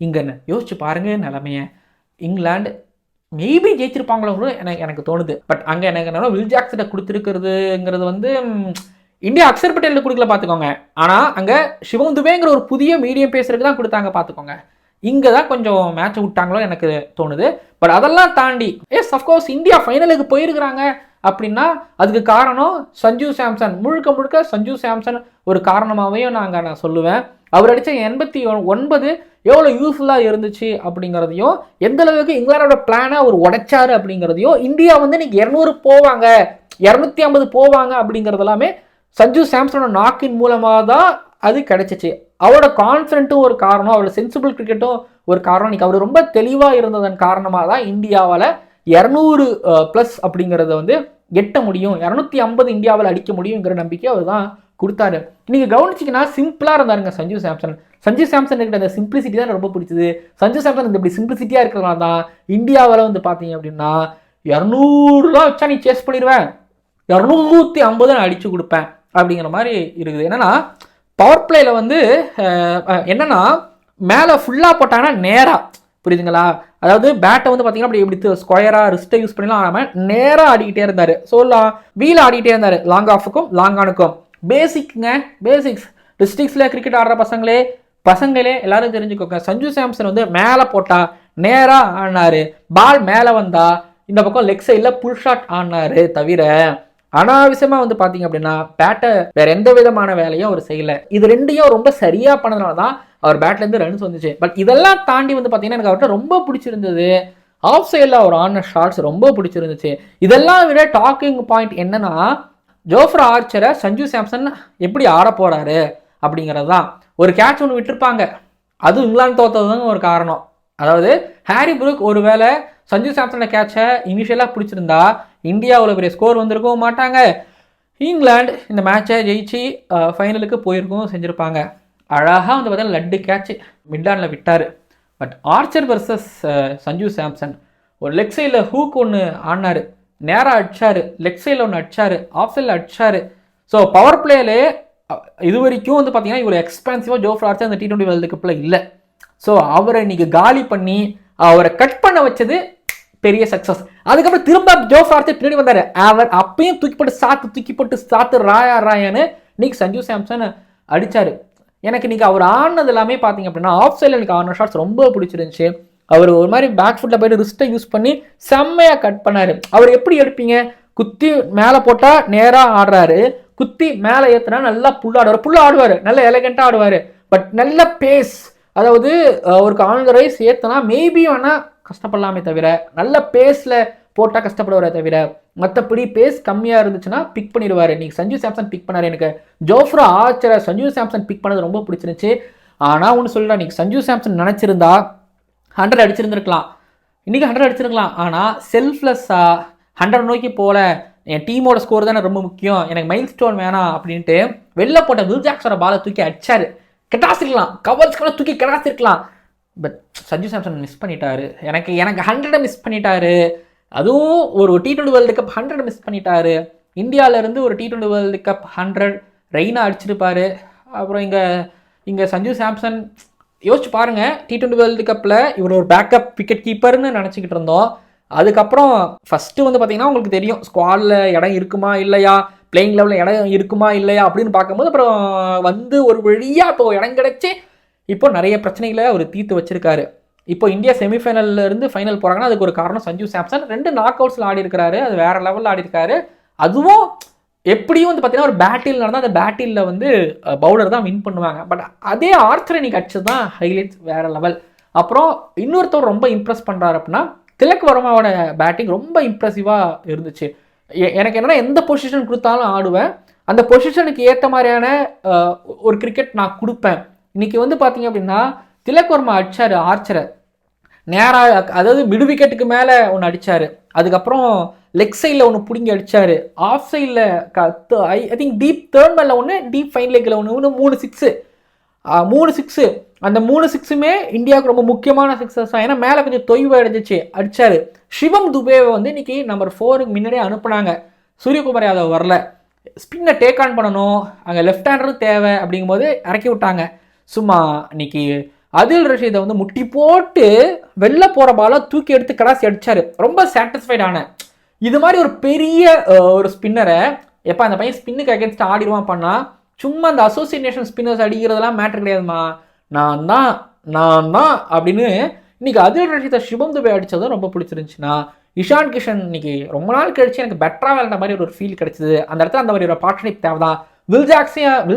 இங்கே யோசிச்சு பாருங்க நிலைமைய. இங்கிலாந்து மேபி ஜெயிச்சிருப்பாங்களோ எனக்கு தோணுது. பட் அங்கே எனக்கு என்னன்னா வில் ஜாக்ஸிட்ட கொடுத்துருக்கிறதுங்கிறது வந்து இந்தியா அக்சர் பட்டேலில் கொடுக்கல பார்த்துக்கோங்க. ஆனால் அங்கே சிவம் துபேங்கிற ஒரு புதிய மீடியம் பேசுறதுக்கு தான் கொடுத்தாங்க பார்த்துக்கோங்க. இங்கே தான் கொஞ்சம் மேட்ச் விட்டாங்களோ எனக்கு தோணுது. பட் அதெல்லாம் தாண்டி அஃப்கோர்ஸ் இந்தியா ஃபைனலுக்கு போயிருக்கிறாங்க அப்படின்னா அதுக்கு காரணம் சஞ்சு சாம்சன். முழுக்க சஞ்சு சாம்சன் ஒரு காரணமாகவே நான் சொல்லுவேன். அவர் அடித்த 89 எவ்வளோ யூஸ்ஃபுல்லாக இருந்துச்சு அப்படிங்கிறதையும், எந்த அளவுக்கு இங்கிலாண்டோட பிளானை அவர் உடைச்சாரு அப்படிங்கிறதையும், இந்தியா வந்து இன்னைக்கு 200 போவாங்க 250 போவாங்க அப்படிங்கிறது எல்லாமே சஞ்சு சாம்சனோட நாக்கின் மூலமாக தான் அது கிடைச்சிச்சு. அவரோட கான்ஃபிடென்ட்டும் ஒரு காரணம், அவரோட சென்சிபிள் கிரிக்கெட்டும் ஒரு காரணம். இன்னைக்கு அவர் ரொம்ப தெளிவாக இருந்ததன் காரணமாக தான் இந்தியாவால் 200+ அப்படிங்கிறத வந்து எட்ட முடியும், 250 இந்தியாவில் அடிக்க முடியுங்கிற நம்பிக்கை அவர் தான் கொடுத்தாரு. நீங்கள் கவனிச்சிங்கன்னா சிம்பிளாக இருந்தாருங்க சஞ்சு சாம்சன். சஞ்சு சாம்சன் இருக்கிற அந்த சிம்பிளிசிட்டி தான் ரொம்ப பிடிச்சது. சஞ்சு சாம்சன் இந்த இப்படி சிம்பிளிசிட்டியாக இருக்கிறதுனால தான் இந்தியாவில் வந்து பார்த்தீங்க அப்படின்னா 200 வச்சா நீ சேஸ் பண்ணிடுவேன், 250 நான் அடிச்சு கொடுப்பேன் அப்படிங்கிற மாதிரி இருக்குது. என்னன்னா பவர் பிளேயில் வந்து என்னன்னா மேலே ஃபுல்லாக போட்டாங்கன்னா நேராக, புரியுதுங்களா? அதாவது பேட்டை வந்து பார்த்தீங்கன்னா அப்படி இப்படி ஸ்கொயராக ரிஸ்ட்டை யூஸ் பண்ணிலாம் ஆடாமல் நேராக ஆடிக்கிட்டே இருந்தார். ஸோ வீல் ஆடிக்கிட்டே இருந்தார், லாங் ஆஃபுக்கும் லாங் ஆனுக்கும். பேசிக்ஸ் டிஸ்ட்ரிக்ஸில் கிரிக்கெட் ஆடுற பசங்களே எல்லாரும் தெரிஞ்சுக்கோங்க. சஞ்சு சாம்சன் வந்து மேலே போட்டால் நேராக ஆடினார், பால் மேலே வந்தால் இந்த பக்கம் லெக் சைடில் புல் ஷாட் ஆடினார். தவிர அனாவசியமாக வந்து பார்த்தீங்க அப்படின்னா பேட்டை வேற எந்த விதமான வேலையும் அவர் செய்யலை. இது ரெண்டையும் ரொம்ப சரியாக பண்ணதுனால தான் அவர் பேட்லேருந்து ரன்ஸ் வந்துச்சு. பட் இதெல்லாம் தாண்டி வந்து பார்த்தீங்கன்னா எனக்கு அவர்கிட்ட ரொம்ப பிடிச்சிருந்தது ஆஃப் சைடில் அவர் ஆன ஷாட்ஸ் ரொம்ப பிடிச்சிருந்துச்சு. இதெல்லாம் விட டாக்கிங் பாயிண்ட் என்னன்னா ஜோஃப்ரா ஆர்ச்சரை சஞ்சு சாம்சன் எப்படி ஆட போறாரு அப்படிங்கிறது தான். ஒரு கேட்ச் ஒன்று விட்டுருப்பாங்க, அது இங்கிலாந்து தோத்ததுன்னு ஒரு காரணம். அதாவது ஹாரி புரூக் ஒருவேளை சஞ்சு சாம்சனோட கேட்சை இனிஷியலாக பிடிச்சிருந்தா இந்தியாவில் பெரிய ஸ்கோர் வந்திருக்கவும் மாட்டாங்க, இங்கிலாந்து இந்த மேட்சை ஜெயிச்சு ஃபைனலுக்கு போயிருக்கவும் செஞ்சுருப்பாங்க. அழகாக வந்து பார்த்தீங்கன்னா லட்டு கேட்ச் மிட்டானில் விட்டார். But Archer versus Sanju Samson ஒரு லெக் சைடில் ஹூக் ஒன்று ஆடினார், நேராக அடிச்சார், லெக் சைடில் ஒன்று அடிச்சார், ஆஃப் சைடில் அடிச்சார். ஸோ பவர் பிளேலே இது வரைக்கும் வந்து பார்த்தீங்கன்னா இவ்வளோ எக்ஸ்பென்சிவாக ஜோஃப்ரா ஆர்ச்சர் அந்த T20 வேர்ல்டு கப்பில் இல்லை. ஸோ அவரை இன்னைக்கு காலி பண்ணி அவரை கட் பண்ண வச்சது பெரிய சக்ஸஸ். அதுக்கப்புறம் திரும்ப ஜோஃப்ரா ஆர்ச்சர் பின்னாடி வந்தார். அவர் அப்பயும் தூக்கி போட்டு சாத்து ராயான்னு இன்னைக்கு சஞ்சு சாம்சன் அடித்தார். எனக்கு இன்னைக்கு அவர் ஆடினது எல்லாமே பார்த்தீங்க அப்படின்னா ஆஃப் சைடில் எனக்கு ஆடின ஷாட்ஸ் ரொம்ப பிடிச்சிருந்துச்சு. அவர் ஒரு மாதிரி பேக் ஃபுட்டில் போய்ட்டு ரிஸ்ட்டை யூஸ் பண்ணி செம்மையாக கட் பண்ணார். அவர் எப்படி எடுப்பீங்க, குத்தி மேலே போட்டால் நேராக ஆடுறாரு, குத்தி மேலே ஏற்றுனா நல்லா புல்லா ஆடுவார், நல்ல எலகெண்ட்டாக ஆடுவார். பட் நல்ல பேஸ், அதாவது அவருக்கு ஆன் த ரைஸ் ஏற்றுனா மேபி வேணால் கஷ்டப்படலாமே தவிர, நல்ல பேஸில் போட்டால் கஷ்டப்படுவாரே தவிர, மற்றபடி பேஸ் கம்மியாக இருந்துச்சுன்னா பிக் பண்ணிடுவார். இன்னைக்கு சஞ்சு சாம்சன் பிக் பண்ணார். எனக்கு ஜோஃப்ரா ஆர்ச்சரை சஞ்சு சாம்சன் பிக் பண்ணது ரொம்ப பிடிச்சிருந்துச்சு. ஆனால் ஒன்று சொல்கிறேன், இன்னைக்கு சஞ்சு சாம்சன் நினச்சிருந்தா 100 அடிச்சிருந்துருக்கலாம், இன்றைக்கி 100 அடிச்சிருக்கலாம். ஆனால் செல்ஃப்லெஸ்ஸாக 100 நோக்கி போகல, என் டீமோட ஸ்கோர் தானே ரொம்ப முக்கியம், எனக்கு மைல் ஸ்டோன் வேணாம் அப்படின்ட்டு வெளில போட்ட வில் ஜாக்ஸோட பாலை தூக்கி அடிச்சாரு. கெட்டாசிருக்கலாம், கவர்ஸ்க்கெல்லாம் தூக்கி கெட்டாசிருக்கலாம். பட் சஞ்சு சாம்சன் மிஸ் பண்ணிட்டாரு. எனக்கு 100 மிஸ் பண்ணிட்டாரு. அதுவும் ஒரு T20 வேர்ல்டு கப் 100 மிஸ் பண்ணிட்டாரு. இந்தியாவிலேருந்து ஒரு T20 வேர்ல்டு கப் 100 ரெய்னா அடிச்சிருப்பாரு. அப்புறம் இங்கே சஞ்சு சாம்சன் யோசிச்சு பாருங்க, T20 வேர்ல்டு கப்பில் இவர் ஒரு பேக்கப் விக்கெட் கீப்பர்னு நினச்சிக்கிட்டு இருந்தோம். அதுக்கப்புறம் ஃபஸ்ட்டு வந்து பார்த்தீங்கன்னா உங்களுக்கு தெரியும், ஸ்குவாடில் இடம் இருக்குமா இல்லையா, பிளேயிங் லெவலில் இடம் இருக்குமா இல்லையா அப்படின்னு பார்க்கும்போது அப்புறம் வந்து ஒரு வழியாக இப்போ இடம் கிடச்சி இப்போ நிறைய பிரச்சனைகளை அவர் தீர்த்து வச்சிருக்காரு. இப்போ இந்தியா செமிஃபைனல்ல இருந்து ஃபைனல் போகிறாங்கன்னா அதுக்கு ஒரு காரணம் சஞ்சு சாம்சன். 2 நாக் அவுட்ஸில் ஆடி இருக்காரு, அது வேற லெவலில் ஆடி இருக்காரு. அதுவும் எப்படியும் வந்து பார்த்தீங்கன்னா ஒரு பேட்டில் நடந்தால் அந்த பேட்டிலில் வந்து பவுலர் தான் வின் பண்ணுவாங்க. பட் அதே ஆர்ச்சர் இன்னைக்கு அடிச்சது தான் ஹைலைட்ஸ், வேற லெவல். அப்புறம் இன்னொருத்தர் ரொம்ப இம்ப்ரெஸ் பண்ணுறாரு அப்படின்னா திலக் வர்மாவோட பேட்டிங் ரொம்ப இம்ப்ரெசிவாக இருந்துச்சு. எனக்கு என்னன்னா எந்த பொசிஷன் கொடுத்தாலும் ஆடுவேன், அந்த பொசிஷனுக்கு ஏற்ற மாதிரியான ஒரு கிரிக்கெட் நான் கொடுப்பேன். இன்னைக்கு வந்து பார்த்தீங்க அப்படின்னா திலக் வர்மா அடிச்சாரு ஆர்ச்சரை நேராக, அதாவது மிடு விக்கெட்டுக்கு மேலே ஒன்று அடித்தார், அதுக்கப்புறம் லெக் சைடில் ஒன்று பிடிங்கி அடித்தார், ஆஃப் சைடில் ஐ திங்க் டீப் தேர்ட் மேலே ஒன்று, டீப் ஃபைன் லெக்கில் ஒன்று 3 சிக்ஸு. அந்த 3 சிக்ஸுமே இந்தியாவுக்கு ரொம்ப முக்கியமான சிக்ஸஸ் தான். ஏன்னா மேலே கொஞ்சம் தொய்வு அடைஞ்சிச்சு, அடித்தார். சிவம் துபேவை வந்து இன்னைக்கு நம்பர் 4க்கு முன்னாடியே அனுப்புனாங்க. சூரியகுமார் யாதவ் வரல, ஸ்பின்னை டேக் ஆன் பண்ணணும், அங்கே லெஃப்ட் ஹேண்டரும் தேவை அப்படிங்கும்போது இறக்கி விட்டாங்க. சும்மா இன்னைக்கு அதில் ரஷீதை வந்து முட்டி போட்டு வெளில போகிற பாலை தூக்கி எடுத்து கடாசி அடித்தார். ரொம்ப சாட்டிஸ்ஃபைடான இது மாதிரி ஒரு பெரிய ஒரு ஸ்பின்னரை எப்போ அந்த பையன் ஸ்பின்னுக்கு அகேன்ஸ்ட் ஆடிடுவான் பண்ணால், சும்மா அந்த அசோசியேஷன் ஸ்பின்னர்ஸ் அடிக்கிறதெல்லாம் மேட்ரு கிடையாதுமா, நான் தான் அப்படின்னு இன்னைக்கு அதில் ரஷீதை சிவம் துபே அடித்ததும் ரொம்ப பிடிச்சிருந்துச்சுன்னா, இஷான் கிஷன் இன்னைக்கு ரொம்ப நாள் கழிச்சு எனக்கு பெட்டராக விளையாண்ட மாதிரி ஒரு ஃபீல் கிடைச்சிது. அந்த இடத்துல அந்த மாதிரி ஒரு பார்ட்னர்ஷிப் தேவை தான். வில்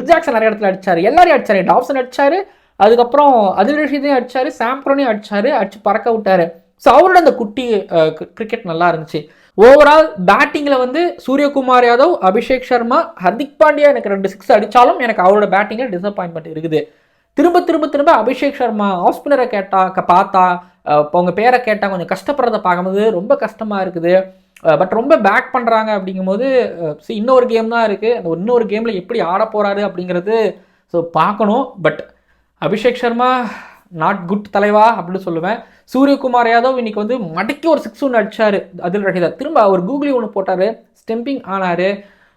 ஜாக்சன் நிறைய இடத்துல அடிச்சாரு, எல்லாரையும் அடிச்சாரு, டாப்சன் அடிச்சாரு, அதுக்கப்புறம் அதில் ரஷீதையும் அடிச்சாரு, சாம்ப்ரோனையும் அடிச்சு பறக்க விட்டாரு. ஸோ அவரோட அந்த குட்டி கிரிக்கெட் நல்லா இருந்துச்சு. ஓவரால் பேட்டிங்கில் வந்து சூரியகுமார் யாதவ், அபிஷேக் சர்மா, ஹர்திக் பாண்டியா எனக்கு 2 6 அடித்தாலும் எனக்கு அவரோட பேட்டிங்கில் டிசப்பாயின்மெண்ட் இருக்குது. திரும்ப அபிஷேக் சர்மா ஆஃப் ஸ்பின்னரை பார்த்தா இப்போ உங்கள் பேரை கேட்டால் கொஞ்சம் கஷ்டப்படுறதை பார்க்கும்போது ரொம்ப கஷ்டமாக இருக்குது. பட் ரொம்ப பேக் பண்ணுறாங்க அப்படிங்கும்போது இன்னொரு கேம் தான் இருக்குது, அந்த இன்னொரு கேமில் எப்படி ஆட போகிறாரு அப்படிங்கிறது ஸோ பார்க்கணும். But Abhishek Sharma not good தலைவா அப்படின்னு சொல்லுவேன். சூரியகுமார் யாதவ் இன்னைக்கு வந்து மடக்கி ஒரு 6 ஒன்று அடிச்சார் அதில் ரஷீதா, திரும்ப அவர் கூகுளி ஒன்று போட்டார், ஸ்டெம்பிங் ஆனார்.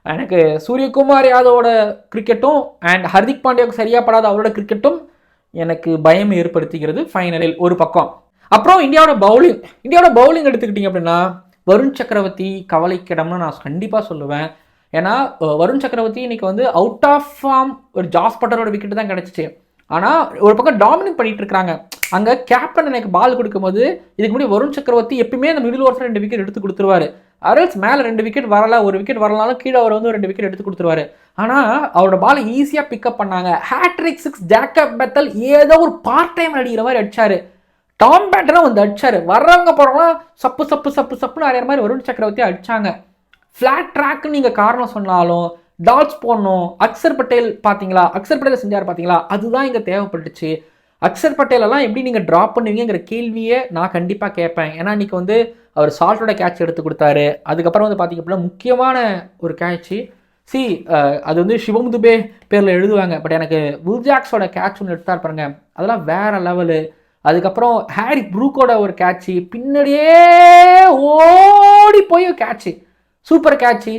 எனக்கு சூரியகுமார் யாதவோட கிரிக்கெட்டும் அண்ட் ஹர்திக் பாண்டியாவுக்கு சரியாக படாத அவரோட கிரிக்கெட்டும் எனக்கு பயம் ஏற்படுத்திக்கிறது ஃபைனலில் ஒரு பக்கம். அப்புறம் இந்தியாவோட பவுலிங் எடுத்துக்கிட்டிங்க அப்படின்னா வருண் சக்கரவர்த்தி கவலைக்கிடம்னு நான் கண்டிப்பாக சொல்லுவேன். ஏன்னா வருண் சக்கரவர்த்தி இன்னைக்கு வந்து அவுட் ஆஃப் ஃபார்ம் ஒரு ஜாஸ் பட்டரோட விக்கெட் தான் கிடச்சிச்சு. ஆனால் ஒரு பக்கம் டாமினேட் பண்ணிட்டு இருக்காங்க. அங்கே கேப்டன் எனக்கு பால் கொடுக்கும்போது இதுக்கு முன்னாடி வருண் சக்கரவர்த்தி எப்பயுமே அந்த மிடில் ஓவர்ஸில் 2 விக்கெட் எடுத்து கொடுத்துருவாரு. அரல்ஸ் மேலே 2 விக்கெட் வரல, 1 விக்கெட் வரலாலும் கீழே அவர் வந்து 2 விக்கெட் எடுத்து கொடுத்துருவாரு. ஆனால் அவரோட பாலை ஈஸியாக பிக்கப் பண்ணாங்க. ஹேட்ரிக் 6 ஜேக்கப் பெத்தல் ஏதோ ஒரு பார்ட் டைம் அடிக்கிற மாதிரி அடிச்சாரு. டாம் பேட்டரும் வந்து அடிச்சாரு. வர்றவங்க போகிறவங்களாம் சப்புன்னு நிறைய மாதிரி வருண் சக்கரவர்த்தி அடிச்சாங்க. ஃப்ளாட் ட்ராக்னு நீங்கள் காரணம் சொன்னாலும் டாட்ஸ் போடணும். அக்சர் பட்டேல் பார்த்தீங்களா, அக்சர் பட்டேல் செஞ்சார் பார்த்தீங்களா, அதுதான் இங்கே தேவைப்பட்டுச்சு. அக்சர் பட்டேலெல்லாம் எப்படி நீங்கள் ட்ராப் பண்ணுவீங்கிற கேள்வியை நான் கண்டிப்பாக கேட்பேன். ஏன்னா இன்றைக்கி வந்து அவர் சால்ட்டோட கேட்ச் எடுத்து கொடுத்தாரு. அதுக்கப்புறம் வந்து பார்த்திங்க அப்படின்னா முக்கியமான ஒரு கேட்ச்சு அது வந்து சிவம் துபே பேரில் எழுதுவாங்க. பட் எனக்கு வில் ஜாக்ஸோட கேட்ச் ஒன்று எடுத்தார் பாருங்க, அதெல்லாம் வேறு லெவலு. அதுக்கப்புறம் ஹாரி ப்ரூக்கோட ஒரு கேட்ச்சு பின்னாடியே ஓடி போய் catch, super catch.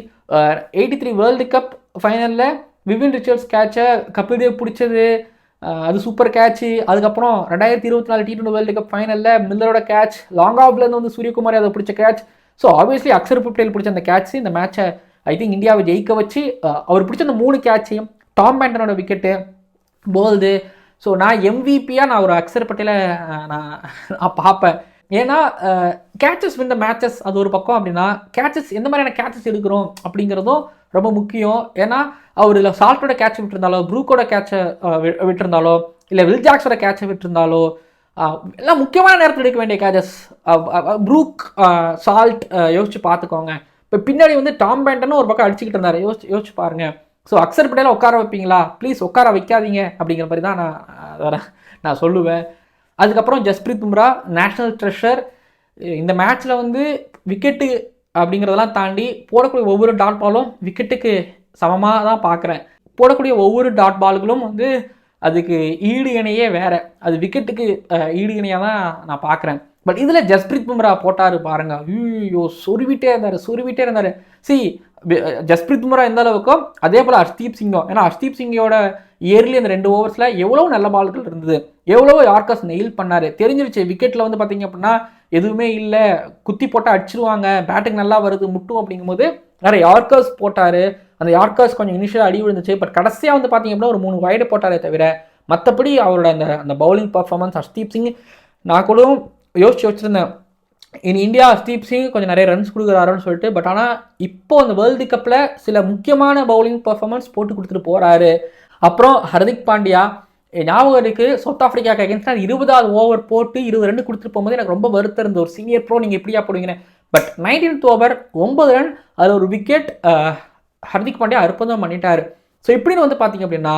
83 world cup ஃபைனலில் விவின் ரிச்சர்ட்ஸ் கேட்சை கபில் தேவ் பிடிச்சது, அது சூப்பர் கேட்ச்சு. அதுக்கப்புறம் 2024 T20 வேர்ல்டு கப் ஃபைனலில் மில்லரோட கேட்ச், லாங் ஆஃப்லேருந்து வந்து சூரியகுமார் யாதவ் பிடிச்ச catch. So obviously Axar Patel பிடிச்ச அந்த கேட்ச் இந்த மேட்சை ஐ திங்க் இந்தியாவை ஜெயிக்க வச்சு அவர் பிடிச்ச அந்த 3 கேட்சையும் டாம் பேண்டனோட விக்கெட்டு போல்து. ஸோ நான் எம்விபியாக நான் ஒரு அக்சர் பட்டேலை நான் பார்ப்பேன். ஏன்னா கேச்சஸ் வின் த மேட்சஸ் அது ஒரு பக்கம் அப்படின்னா கேச்சஸ் எந்த மாதிரியான கேச்சஸ் எடுக்கிறோம் அப்படிங்கிறதும் ரொம்ப முக்கியம். ஏன்னா அவர் இல்லை சால்ட்டோட கேட்சை விட்டுருந்தாலோ, ப்ரூக்கோட கேட்சை விட்டுருந்தாலோ, இல்லை வில் ஜாக்ஸோட கேட்சை விட்டுருந்தாலோ, எல்லாம் முக்கியமான நேரத்தில் எடுக்க வேண்டிய கேச்சஸ். ப்ரூக், சால்ட் யோசிச்சு பார்த்துக்கோங்க. இப்போ பின்னாடி வந்து டாம் பேண்டனும் ஒரு பக்கம் அடிச்சுக்கிட்டு இருந்தார், யோசிச்சு பாருங்க. ஸோ அக்சர் பட்டேலை உட்கார வைப்பீங்களா, ப்ளீஸ் உட்கார வைக்காதீங்க அப்படிங்கிற மாதிரி தான் நான் சொல்லுவேன். அதுக்கப்புறம் ஜஸ்பிரீத் பும்ரா நேஷ்னல் ட்ரெஷர். இந்த மேட்ச்சில் வந்து விக்கெட்டு அப்படிங்கிறதெல்லாம் தாண்டி போடக்கூடிய ஒவ்வொரு டாட் பாலும் விக்கெட்டுக்கு சமமாக தான் பார்க்குறேன். போடக்கூடிய ஒவ்வொரு டாட் பால்களும் வந்து அதுக்கு ஈடு இணையே வேறு, அது விக்கெட்டுக்கு ஈடு இணையாக தான் நான் பார்க்குறேன். பட் இதில் ஜஸ்பிரீத் பும்ரா போட்டார் பாருங்க, ஐயோ சொருவிட்டே இருந்தார். ஜஸ்பிரீத் பும்ரா எந்த அளவுக்கோ அதே போல் ஹர்ஷ்தீப் சிங்கும். ஏன்னா ஹர்ஷ்தீப் சிங்கோட இயர்லி அந்த 2 ஓவர்ஸில் எவ்வளோ நல்ல பால்கள் இருந்தது, எவ்வளோ யார்கர்ஸ் நெயில் பண்ணார். தெரிஞ்சிருச்சு விக்கெட்டில் வந்து பார்த்தீங்க அப்படின்னா எதுவுமே இல்லை, குத்தி போட்டால் அடிச்சிருவாங்க, பேட்டிங் நல்லா வருது முட்டும் அப்படிங்கும்போது நிறைய யார்கர்ஸ் போட்டார். அந்த யார்கர்ஸ் கொஞ்சம் இனிஷியல் அடி விழுந்துச்சு. பட் கடைசியாக வந்து பார்த்தீங்க அப்படின்னா ஒரு 3 வைடு போட்டாரே தவிர மற்றபடி அவரோட அந்த பவுலிங் பர்ஃபார்மன்ஸ் ஹர்ஷ்தீப் சிங் நான் கூட யோசிச்சு வச்சுருந்தேன், இன் இந்தியா ஹர்ஷ்தீப் சிங் கொஞ்சம் நிறைய ரன்ஸ் கொடுக்குறாருன்னு சொல்லிட்டு. பட் ஆனால் இப்போ அந்த வேர்ல்டு கப்பில் சில முக்கியமான பவுலிங் பர்ஃபார்மன்ஸ் போட்டு கொடுத்துட்டு போகிறாரு. அப்புறம் ஹர்திக் பாண்டியா ஞாபகம் இருக்குது, சவுத் ஆஃப்ரிக்காவுக்கு அகேன்ஸ்டாக 20வது ஓவர் போட்டு 20 ரன் கொடுத்துட்டு போகும்போது எனக்கு ரொம்ப வருத்தம் இருந்தது, ஒரு சீனியர் ப்ரோ நீங்கள் இப்படியா போடுவீங்க. பட் 19th ஓவர் 9 ரன், அதில் ஒரு விக்கெட் ஹர்திக் பாண்டியா அற்புதம் பண்ணிட்டார். ஸோ இப்படின்னு வந்து பார்த்தீங்க அப்படின்னா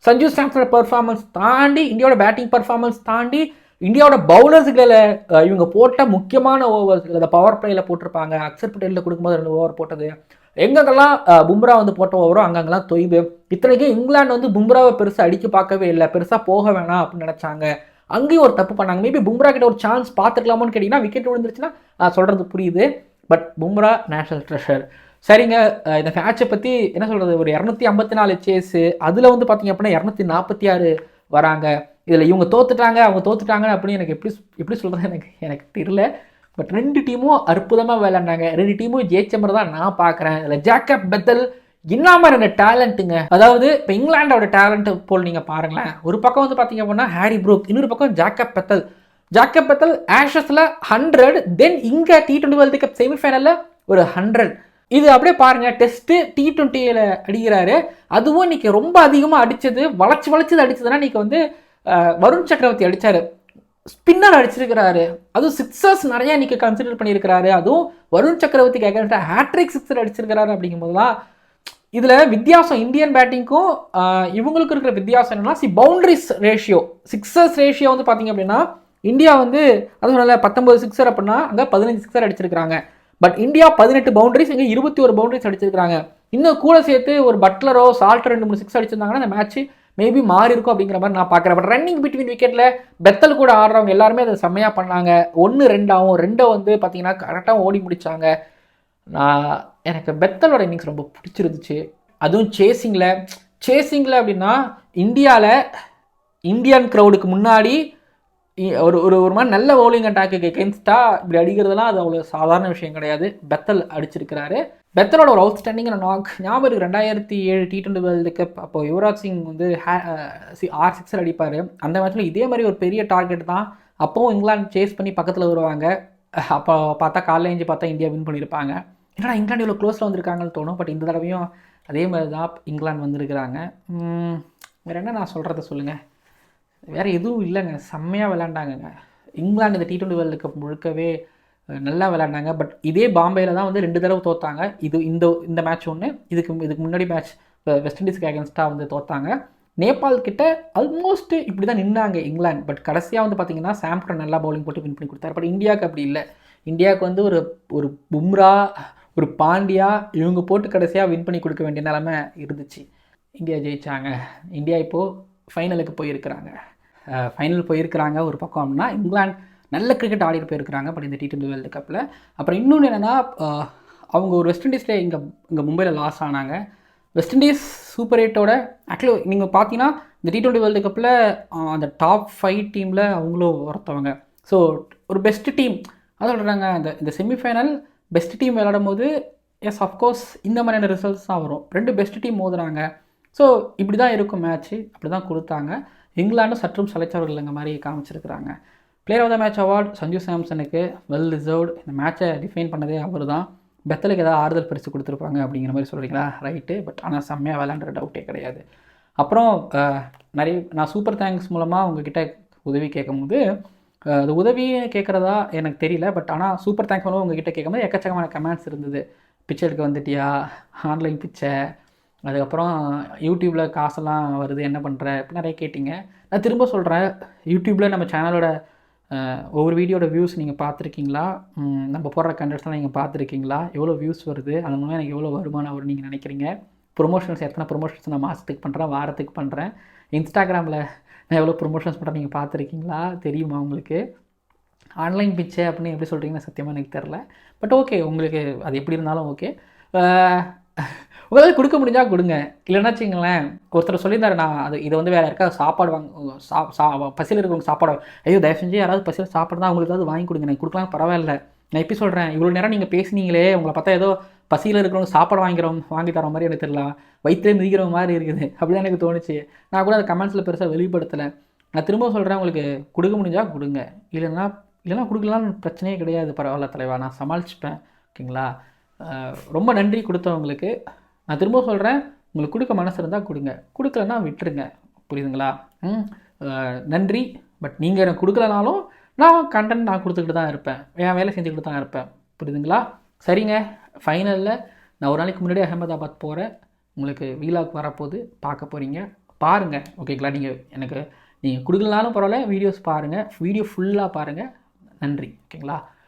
சஞ்சு சாம்சனோட பர்ஃபார்மன்ஸ் தாண்டி, இந்தியாவோட பேட்டிங் பர்ஃபார்மன்ஸ் தாண்டி, இந்தியாவோட பவுலர்ஸுகளை இவங்க போட்ட முக்கியமான ஓவர்ஸ் அதை பவர் பிளேயில் போட்டிருப்பாங்க. அக்சர் பட்டேலில் கொடுக்கும்போது 2 ஓவர் போட்டது, எங்கெங்கெல்லாம் பும்ரா வந்து போட்ட ஓவரோ அங்கங்கெல்லாம் தொய்வு. இத்தனைக்கும் இங்கிலாந்து வந்து பும்ராவை பெருசாக அடிக்க பார்க்கவே இல்லை, பெருசாக போக வேணாம் அப்படின்னு நினச்சாங்க. அங்கேயும் ஒரு தப்பு பண்ணாங்க. மேபி பும்ரா கிட்ட ஒரு சான்ஸ் பார்த்துக்கலாமோன்னு கேட்டிங்கன்னா விக்கெட் விழுந்துருச்சுன்னா நான் சொல்கிறது புரியுது. But Bumrah national treasure. சரிங்க, இந்த மேட்சை பற்றி என்ன சொல்கிறது, ஒரு 254 சேஸு, அதில் வந்து பார்த்தீங்க அப்படின்னா 246 வராங்க. இதில் இவங்க தோத்துட்டாங்க அவங்க தோத்துட்டாங்கன்னு அப்படின்னு எனக்கு எப்படி சொல்கிறது எனக்கு தெரியல. பட் 2 டீமும் அற்புதமாக விளையாண்டாங்க, 2 டீமும் ஜெயிச்ச மாதிரி தான் நான் பார்க்குறேன். இதில் ஜேக்கப் பெத்தல் என்ன மாதிரி டேலண்ட்டுங்க. அதாவது இப்போ இங்கிலாண்டோட டேலண்ட் போல் நீங்கள் பாருங்களேன். ஒரு பக்கம் வந்து பார்த்தீங்க அப்படின்னா ஹாரி ப்ரூக், இன்னொரு பக்கம் ஜேக்கப் பெத்தல் ஆஷஸில் 100, தென் இங்கே T20 வேர்ல்டு கப் செமிஃபைனலில் ஒரு 100. இது அப்படியே பாருங்க, டெஸ்ட்டு T20யில் அடிக்கிறாரு. அதுவும் இன்னைக்கு ரொம்ப அதிகமாக அடித்தது, வளைச்சது அடித்ததுன்னா இன்னைக்கு வந்து வருண் சக்கரவர்த்தி அடித்தார், ஸ்பின்னர் அடிச்சிருக்கிறாரு, அதுவும் சிக்ஸர்ஸ் நிறைய இன்னைக்கு கன்சிடர் பண்ணியிருக்கிறாரு. அதுவும் வருண் சக்கரவர்த்திக்கு அகேன்ஸ்டாக ஹேட்ரிக் சிக்ஸர் அடிச்சிருக்கிறாரு. அப்படிங்கும்போதுலாம் இதில் வித்தியாசம் இந்தியன் பேட்டிங்க்கும் இவங்களுக்கு இருக்கிற வித்தியாசம் என்னன்னா, பவுண்டரிஸ் ரேஷியோ, சிக்ஸர்ஸ் ரேஷியோ வந்து பார்த்தீங்க அப்படின்னா இந்தியா வந்து அதுவும் நல்ல 19 சிக்ஸர் அப்படின்னா அங்கே 15 சிக்ஸர் அடிச்சிருக்கிறாங்க. பட் இந்தியா 18 பவுண்டரிஸ், இங்கே 21 பவுண்டரிஸ் அடிச்சிருக்காங்க. இன்னும் கூட சேர்த்து ஒரு பட்லரோ சால்ட் 2-3 சிக்ஸ் அடிச்சிருந்தாங்கன்னா அந்த மேட்ச் மேபி மாறி இருக்கும் அப்படிங்கிற மாதிரி நான் பார்க்குறேன். பட் ரன்னிங் பிட்வீன் விக்கெட்டில் பெத்தல் கூட ஆடுறவங்க எல்லாருமே அதை செம்மையாக பண்ணாங்க. 1-2 2 வந்து பார்த்தீங்கன்னா கரெக்டாக ஓடி முடித்தாங்க. எனக்கு பெத்தலோட இன்னிங்ஸ் ரொம்ப பிடிச்சிருந்துச்சு. அதுவும் சேசிங்கில் அப்படின்னா இந்தியாவில் இந்தியன் க்ரௌடுக்கு முன்னாடி ஒரு மாதிரி நல்ல பவுலிங் அட்டாக்கு எகென்ஸ்டாக இப்படி அடிக்கிறதுலாம் அது அவ்வளோ சாதாரண விஷயம் கிடையாது. பெத்தல் அடிச்சிருக்கிறாரு. பெத்தலோட ஒரு அவுட்ஸ்டாண்டிங்கான நாக் ஞாபகம் இருக்குது, 2007 T20 வேர்ல்டு கப். அப்போ யுவராஜ் சிங் வந்து 6 சிக்ஸர் அடிப்பார். அந்த மேட்ச்சில் இதே மாதிரி ஒரு பெரிய டார்கெட் தான். அப்போவும் இங்கிலாந்து சேஸ் பண்ணி பக்கத்தில் வருவாங்க. அப்போ பார்த்தா காலையில் எழுந்து பார்த்தா இந்தியா வின் பண்ணியிருப்பாங்க. ஏன்னா இங்கிலாந்து இவ்வளோ க்ளோஸில் வந்திருக்காங்கன்னு தோணும். பட் இந்த தடவையும் அதே மாதிரி தான் இங்கிலாந்து வந்திருக்கிறாங்க. வேறு என்ன நான் சொல்கிறத சொல்லுங்கள், வேறு எதுவும் இல்லைங்க. செம்மையாக விளையாண்டாங்கங்க இங்கிலாந்து. இந்த T20 வேர்ல்டு கப் முழுக்கவே நல்லா விளையாண்டாங்க. பட் இதே பாம்பேயில் தான் வந்து 2 தடவை தோத்தாங்க. இந்த மேட்ச் ஒன்று, இதுக்கு முன்னாடி மேட்ச் வெஸ்ட் இண்டீஸ்க்கு அகேன்ஸ்டாக வந்து தோத்தாங்க. நேபாள் கிட்ட ஆல்மோஸ்ட் இப்படி தான் நின்னாங்க இங்கிலாந்து. பட் கடைசியாக வந்து பார்த்தீங்கன்னா சாம்கரன் நல்லா பவுலிங் போட்டு வின் பண்ணி கொடுத்தாரு. பட் இந்தியாவுக்கு அப்படி இல்லை. இந்தியாவுக்கு வந்து ஒரு பும்ரா, ஒரு பாண்டியா இவங்க போட்டு கடைசியாக வின் பண்ணி கொடுக்க வேண்டிய நிலைமை இருந்துச்சு. இந்தியா ஜெயித்தாங்க. இந்தியா இப்போது ஃபைனலுக்கு போயிருக்கிறாங்க. ஒரு பக்கம் அப்படின்னா இங்கிலாந்து நல்ல கிரிக்கெட் ஆடிட்டு போயிருக்கிறாங்க. பட் இந்த T20 வேர்ல்டு கப்பில் அப்புறம் இன்னொன்று என்னென்னா, அவங்க ஒரு வெஸ்ட் இண்டீஸில் இங்கே மும்பையில் லாஸ் ஆனாங்க. வெஸ்ட் இண்டீஸ் சூப்பர் 8ஓட ஆக்சுவலி நீங்கள் பார்த்தீங்கன்னா இந்த T20 வேர்ல்டு கப்பில் அந்த டாப் 5 டீமில் அவங்களும் ஒருத்தவங்க. ஸோ ஒரு பெஸ்ட் டீம் அதை சொல்கிறாங்க. இந்த செமிஃபைனல் பெஸ்ட் டீம் விளையாடும் போது எஸ் அஃப்கோர்ஸ் இந்த மாதிரியான ரிசல்ட்ஸ் தான் வரும். 2 பெஸ்ட் டீம் மோதுறாங்க. ஸோ இப்படி தான் இருக்கும் மேட்ச்சு, அப்படி தான் கொடுத்தாங்க. இங்கிலாண்டும் சற்றும் சலைச்சவர்கள் இந்த மாதிரி காமிச்சிருக்கிறாங்க. Player of the match award Sanju சாம்சனுக்கு வெல் ரிசர்வ்டு. இந்த மேட்சை டிஃபைன் பண்ணதே அவர் தான். பெத்தலுக்கு ஏதாவது ஆறுதல் பரிசு கொடுத்துருப்பாங்க அப்படிங்கிற மாதிரி சொல்கிறீங்களா? ரைட்டு. பட் ஆனால் செம்மையாக விளையாண்டுற டவுட்டே கிடையாது. அப்புறம் நான் சூப்பர் தேங்க்ஸ் மூலமாக உங்ககிட்ட உதவி கேட்கும்போது அது உதவியே கேட்குறதா எனக்கு தெரியல. பட் ஆனால் சூப்பர் தேங்க்ஸ் மூலமாக உங்ககிட்ட கேட்கும்போது எக்கச்சக்கமான கமெண்ட்ஸ் இருந்தது. பிச்சை எடுக்க வந்துட்டியா, ஆன்லைன் பிச்சை, அதுக்கப்புறம் யூடியூப்பில் காசெல்லாம் வருது என்ன பண்ணுற இப்படி நிறைய கேட்டிங்க. நான் திரும்ப சொல்கிறேன், யூடியூப்பில் நம்ம சேனலோட ஒவ்வொரு வீடியோட வியூஸ் நீங்கள் பார்த்துருக்கீங்களா? நம்ம போடுற கண்டென்ட்ஸ்லாம் நீங்கள் பார்த்துருக்கீங்களா? எவ்வளோ வியூஸ் வருது, அது மூலமாக எனக்கு எவ்வளோ வருமானம் வரும்னு நீங்கள் நினைக்கிறீங்க? ப்ரொமோஷன்ஸ் எத்தனை ப்ரொமோஷன்ஸ் நான் மாதத்துக்கு பண்ணுறேன், வாரத்துக்கு பண்ணுறேன்? இன்ஸ்டாகிராமில் நான் எவ்வளோ ப்ரொமோஷன்ஸ் பண்ணுறேன் நீங்கள் பார்த்துருக்கீங்களா? தெரியுமா உங்களுக்கு? ஆன்லைன் பிச்சை அப்படின்னு எப்படி சொல்கிறீங்கன்னு சத்தியமாக எனக்கு தெரில. பட் ஓகே, உங்களுக்கு அது எப்படி இருந்தாலும் ஓகே. உங்களால் கொடுக்க முடிஞ்சால் கொடுங்க. இல்லைன்னா வச்சுங்களேன், ஒருத்தர் சொல்லியிருந்தாரு, நான் இதை வந்து வேறு யாருக்காவது சாப்பாடு பசியில் இருக்கிறவங்க சாப்பாடு, ஐயோ தயவு செஞ்சு யாராவது பசியில் சாப்பாடு தான் அவங்களுக்காவது வாங்கி கொடுங்க, எனக்கு கொடுக்கலாம் பரவாயில்ல. நான் எப்படி சொல்கிறேன், இவ்வளோ நேரம் நீங்கள் பேசுனீங்களே, உங்களை பார்த்தா ஏதோ பசியில் இருக்கிறவங்க சாப்பாடு வாங்கி தர மாதிரி எனக்கு தெரியல, வயிற்றுலே மிதிக்கிற மாதிரி இருக்குது, அப்படி தான் எனக்கு தோணுச்சு. நான் கூட அதை கமெண்ட்ஸில் பெருசாக வெளிப்படுத்தலை. நான் திரும்ப சொல்கிறேன், உங்களுக்கு கொடுக்க முடிஞ்சால் கொடுங்க, இல்லைன்னா கொடுக்கலான்னு பிரச்சனையே கிடையாது. பரவாயில்ல தலைவா, நான் சமாளிச்சுப்பேன். ஓகேங்களா? ரொம்ப நன்றி கொடுத்தவங்களுக்கு. நான் திரும்ப சொல்கிறேன், உங்களுக்கு கொடுக்க மனசு இருந்தால் கொடுங்க, கொடுக்கலன்னா விட்டுருங்க. புரியுதுங்களா? நன்றி. பட் நீங்கள் எனக்கு கொடுக்கலனாலும் நான் கண்டென்ட் நான் கொடுத்துக்கிட்டு தான் இருப்பேன், என் வேலை செஞ்சுக்கிட்டு தான் இருப்பேன். புரியுதுங்களா? சரிங்க. ஃபைனலில் நான் ஒரு நாளைக்கு முன்னாடி அகமதாபாத் போகிறேன். உங்களுக்கு வீலாக் வரப்போது பார்க்க போகிறீங்க, பாருங்கள். ஓகேங்களா? நீங்கள் கொடுக்கலனாலும் பரவாயில்ல, வீடியோஸ் பாருங்கள், வீடியோ ஃபுல்லாக பாருங்கள். நன்றி. ஓகேங்களா?